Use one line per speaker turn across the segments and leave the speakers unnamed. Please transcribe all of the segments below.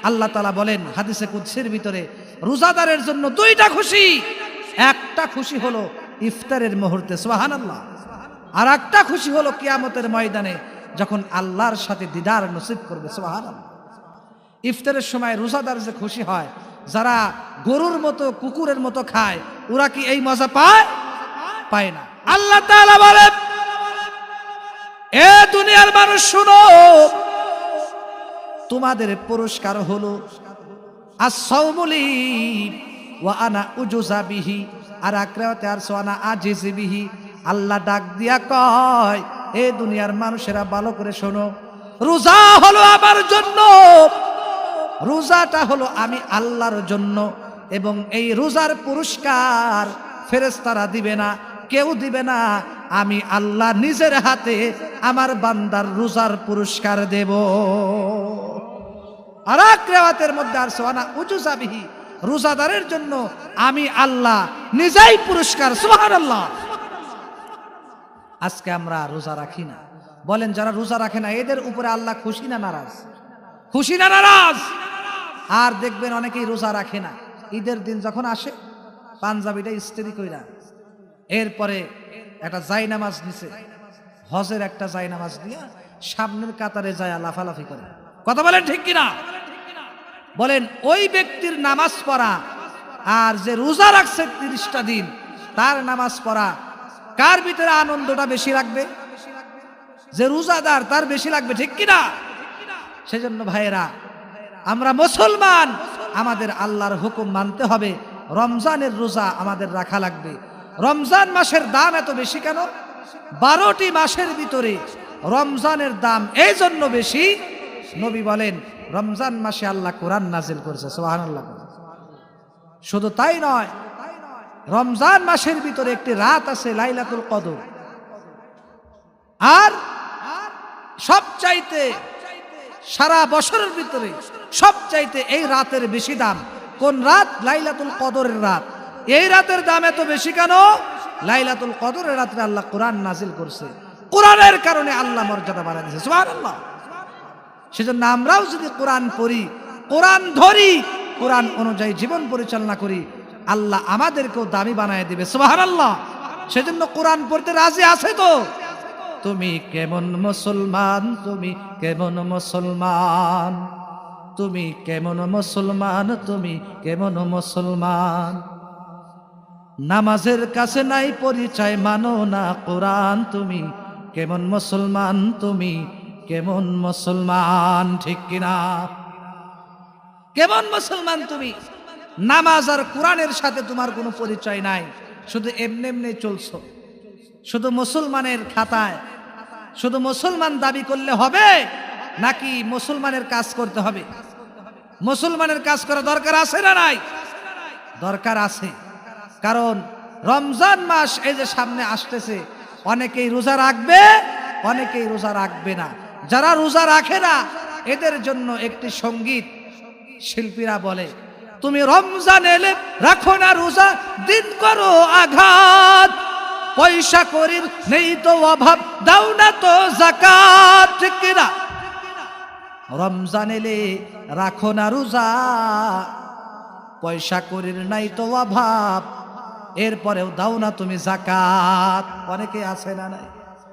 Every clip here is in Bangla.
আল্লাহ তাআলা বলেন হাদিসে কুদসির ভিতরে, রোজাদারের জন্য দুইটা খুশি। একটা খুশি হলো ইফতারের মুহূর্তে, সুবহানাল্লাহ। আর একটা খুশি হলো কিয়ামতের ময়দানে যখন আল্লাহর সাথে দিদার নসিব করবে, সুবহানাল্লাহ। ইফতারের সময় রোজাদার যে খুশি হয়, যারা গরুর মতো কুকুরের মতো খায়, ওরা কি এই মজা পায়? পায় না। আল্লাহ তাআলা বলেন, এ দুনিয়ার মানুষ শুনো, তোমাদের পুরস্কার হলো as-sawmuli ওয়া আনা উজুজা বিহি, আর আকরাতে আর সোয়ানা আজিজি বিহি। আল্লাহ ডাক দিয়া কয়, এ দুনিয়ার মানুষেরা ভালো করে শোনো, রোজা হলো আমার জন্য, রোজাটা হলো আমি আল্লাহর জন্য, এবং এই রোজার পুরস্কার ফেরেশতারা দিবে না, কেউ দিবে না, আমি আল্লাহ নিজের হাতে আমার বান্দার রোজার পুরস্কার দেব। আর এক রিওয়ায়াতের মধ্যে আর সোয়ানা উজুজা বিহি, রোজাদারের জন্য আমি আল্লাহ নিজেই পুরস্কার, সুবহানাল্লাহ। আজকে আমরা রোজা রাখি না, বলেন যারা রোজা রাখে না এদের উপরে আল্লাহ খুশি না নারাজ? খুশি না নারাজ? আর দেখবেন অনেকেই রোজা রাখে না, ঈদের দিন যখন আসে পাঞ্জাবিটা ইস্ত্রি কইরা এরপরে একটা জায়নামাজ নিছে, হজের একটা জায়নামাজ দিয়া সামনের কাতারে যায় লাফালাফি করে। কথা বলেন ঠিক কিনা? বলেন ওই ব্যক্তির নামাজ পড়া আর যে রোজা রাখছে 30টা দিন তার নামাজ পড়া, কার ভিতরে আনন্দটা বেশি লাগবে? যে রোজাদার তার বেশি লাগবে, ঠিক কিনা? সেজন্য ভাইয়েরা, আমরা মুসলমান, আমাদের আল্লাহর হুকুম মানতে হবে। রমজানের রোজা আমাদের রাখা লাগবে। রমজান মাসের দাম এত বেশি কেন? 12টি মাসের ভিতরে রমজানের দাম এই জন্য বেশি, নবী বলেন রমজান মাসে আল্লাহ কোরআন নাজিল করেছে, সুবহানাল্লাহ। শুধু তাই নয়, রমজান মাসের ভিতরে একটি রাত আছে লাইলাতুল কদর, আর সবচাইতে সারা বছরের ভিতরে সবচাইতে এই রাতের বেশি দাম। কোন রাত? লাইলাতুল কদরের রাত। এই রাতের দাম এত বেশি কেন? লাইলাতুল কদরের রাতে আল্লাহ কোরআন নাজিল করছে, কোরআনের কারণে আল্লাহ মর্যাদা বাড়ায় দিয়েছে, সুবহানাল্লাহ। সেজন্য আমরাও যদি কোরআন পড়ি, কোরআন ধরি, কোরআন অনুযায়ী জীবন পরিচালনা করি, আল্লাহ আমাদেরকেও দামি বানায় দিবে, সুবহানাল্লাহ। সেজন্য কোরআন পড়তে রাজি আছে তো? তুমি কেমন মুসলমান, তুমি কেমন মুসলমান, তুমি কেমন মুসলমান, তুমি কেমন মুসলমান, নামাজের কাছে নাই পরিচয়, মানো না কোরআন, তুমি কেমন মুসলমান, তুমি কেমন মুসলমান, ঠিক কিনা? কেমন মুসলমান তুমি? নামাজ আর কোরআনের সাথে তোমার কোনো পরিচয় নাই, শুধু এমনি এমনি চলছো, শুধু মুসলমানের খাতায় শুধু মুসলমান দাবি করলে হবে নাকি মুসলমানের কাজ করতে হবে? মুসলমানের কাজ করা দরকার আছে না নাই? দরকার আছে। কারণ রমজান মাস এই যে সামনে আসতেছে, অনেকেই রোজা রাখবে, অনেকেই রোজা রাখবে না। যারা রোজা রাখে না এদের জন্য একটি সঙ্গীত শিল্পীরা বলে, তুমি রমজান এলে রাখো না রোজা, দিন করো আঘাত, পয়সা করির নেই তো অভাব, দাও না তো যাকাত, ঠিক কিনা? রমজান এলে রাখো না রোজা, পয়সা করির নাই তো অভাব, এরপরেও দাও না তুমি যাকাত। অনেকে আছে না নাই?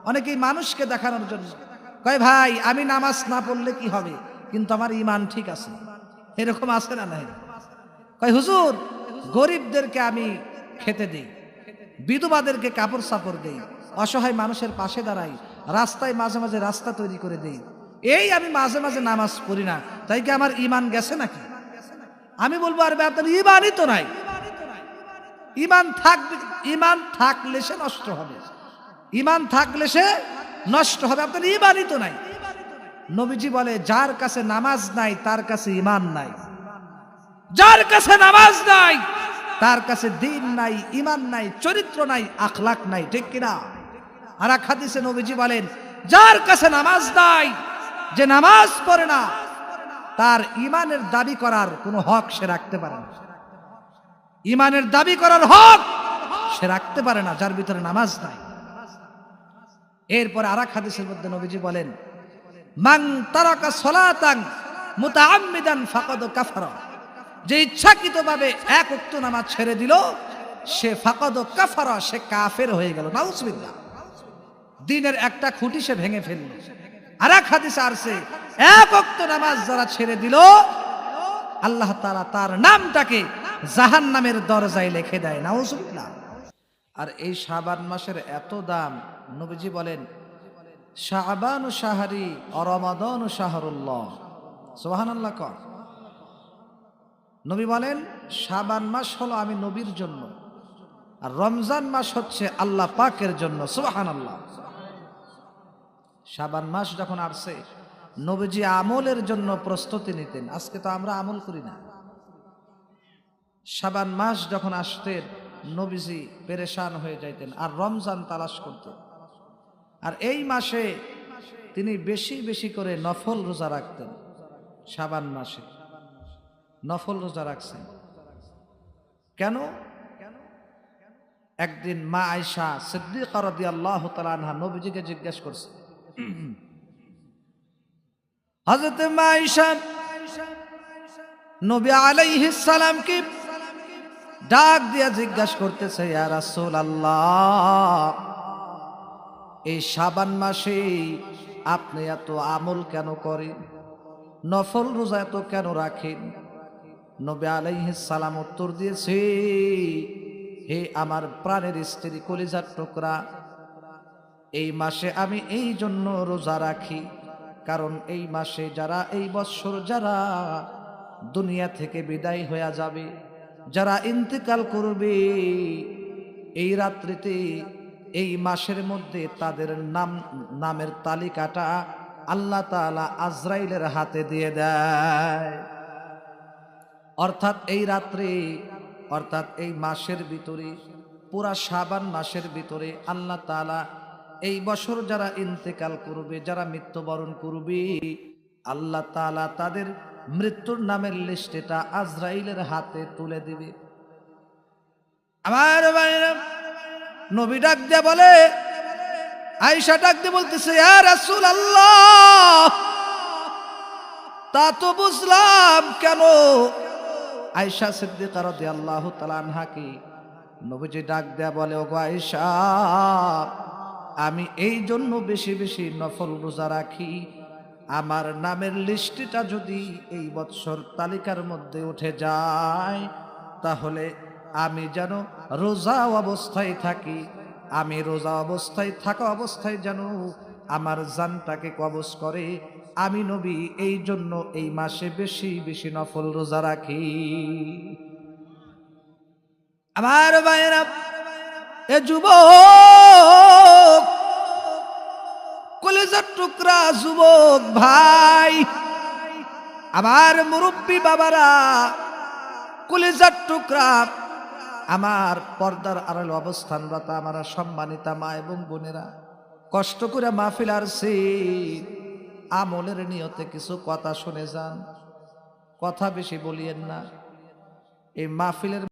অনেকেই মানুষকে দেখানোর জন্য কয়, ভাই আমি নামাজ না পড়লে কি হবে, কিন্তু আমার ঈমান ঠিক আছে। এরকম আছে না নাই? কয় হুজুর গরিবদেরকে আমি খেতে দেই, বিধবাদেরকে কাপড় সাপড় দেই, অসহায় মানুষের পাশে দাঁড়াই, রাস্তায় মাঝে মাঝে রাস্তা তৈরি করে দেই, এই আমি মাঝে মাঝে নামাজ পড়ি না, তাই কি আমার ঈমান গেছে নাকি? আমি বলবো আরে আপনার ঈমানই তো নাই। ঈমান থাকবে, ঈমান থাকলে সে নষ্ট হবে, ঈমান থাকলে সে নষ্ট হবে, আপনার ঈমানই তো নাই। নবীজি বলে যার কাছে নামাজ নাই তার কাছে ঈমান নাই, যার কাছে নামাজ নাই তার কাছে দ্বীন নাই, ঈমান নাই, চরিত্র নাই, আখলাক নাই, ঠিক কিনা? আর এক হাদিসে নবীজি বলেন যার কাছে নামাজ নাই, যে নামাজ পড়ে না, তার ঈমানের দাবি করার কোনো হক সে রাখতে পারে না। ঈমানের দাবি করার হক সে রাখতে পারে না যার ভিতরে নামাজ নাই। এরপর আর এক হাদিসের মধ্যে নবীজি বলেন মান তারাকা সালাতান মুতাআম্মিদান ফাকাদ কাফারা, যে ইচ্ছাকৃতভাবে এক ওয়াক্ত নামাজ ছেড়ে দিল সে ফাকাদ কাফারা, সে কাফের হয়ে গেল। নাউজুবিল্লাহ। দ্বীনের একটা খুঁটি সে ভেঙে ফেলল। আরেক হাদিসে আসছে এক ওয়াক্ত নামাজ যারা ছেড়ে দিল আল্লাহ তাআলা তার নামটাকে জাহান্নামের দরজায় লিখে দেয়। নাউজুবিল্লাহ। আর এই শাবান মাসের এত দাম, নবীজি বলেন শাবানু শাহরি ওয়া রমাদানু শাহরুল্লাহ। সুবহানাল্লাহ। কর নবী বলেন শাবান মাস হলো আমি নবীর জন্য, আর রমজান মাস হচ্ছে আল্লাহ পাকের জন্য। সুবহানাল্লাহ। শাবান মাস যখন আসছে নবীজি আমলের জন্য প্রস্তুতি নিতেন। আজকে তো আমরা আমল করি না। শাবান মাস যখন আসতেন নবীজি পেরেশান হয়ে যাইতেন আর রমজান তালাশ করতেন। আর এই মাসে তিনি বেশি বেশি করে নফল রোজা রাখতেন। শাবান মাসে নফল রোজা রাখছেন কেন? একদিন মা আয়েশা সিদ্দিকা রাদিয়াল্লাহু তাআলা আনহা নবীজিকে জিজ্ঞাসা করছে। হযরত মা আয়েশা নবী আলাইহিস সালামকে ডাক দিয়া জিজ্ঞাসা করতেছে, ইয়া রাসূলুল্লাহ, এই শাবান মাসে আপনি এত আমল কেন করেন, নফল রোজা এত কেন রাখেন? নবী আলাইহিস সালাম উত্তর দিয়েছে, হে আমার প্রাণের স্ত্রী, কলিজার টুকরা, এই মাসে আমি এই জন্য রোজা রাখি কারণ এই মাসে যারা, এই বৎসর যারা দুনিয়া থেকে বিদায় হয়ে যাবে, যারা ইন্তেকাল করবে, এই রাত্রিতে এই মাসের মধ্যে তাদের নামের তালিকাটা আল্লাহ তাআলা আজরাইলের হাতে দিয়ে দেয়। অর্থাৎ এই রাত্রে, অর্থাৎ এই মাসের ভিতরে, পুরা শাবান মাসের ভিতরে আল্লাহ তাআলা এই বছর যারা ইন্তেকাল করবে, যারা মৃত্যুবরণ করবে, আল্লাহ তাআলা তাদের মৃত্যুর নামের লিস্টটা আজরাইলের হাতে তুলে দিবে। আমার ভাইরা, নবী ডাক দিয়ে বলে, আয়েশা ডাক দিয়ে বলতেছে, ইয়া রাসূলুল্লাহ, তা তো বুঝলাম কেন। আয়েশা সিদ্দিকা রাদিয়াল্লাহু তাআলা আনহাকে নবীজি ডাক দেয়া বলে, ওগো আয়েশা, আমি এই জন্য বেশি বেশি নফল রোজা রাখি, আমার নামের লিস্টটা যদি এই বৎসর তালিকার মধ্যে উঠে যায় তাহলে আমি যেন রোজা অবস্থায় থাকি, আমি রোজা অবস্থায় থাকা অবস্থায় যেন আমার জানটাকে কবজ করে। আমি নবী এই জন্য এই মাসে বেশি বেশি নফল রোজা রাখি। আমার ভাইরা, এ যুবক, কলিজার টুকরা যুবক ভাই, আমার মুরব্বী বাবারা, কলিজার টুকরা, আমার পর্দার আড়ালে অবস্থানরত আমার সম্মানিতা মা এবং বোনেরা, কষ্ট করে মাহফিল আসছে, আমলের নিয়তে কিছু কথা শুনে যান, কথা বেশি বলিয়েন না। এই মাহফিলের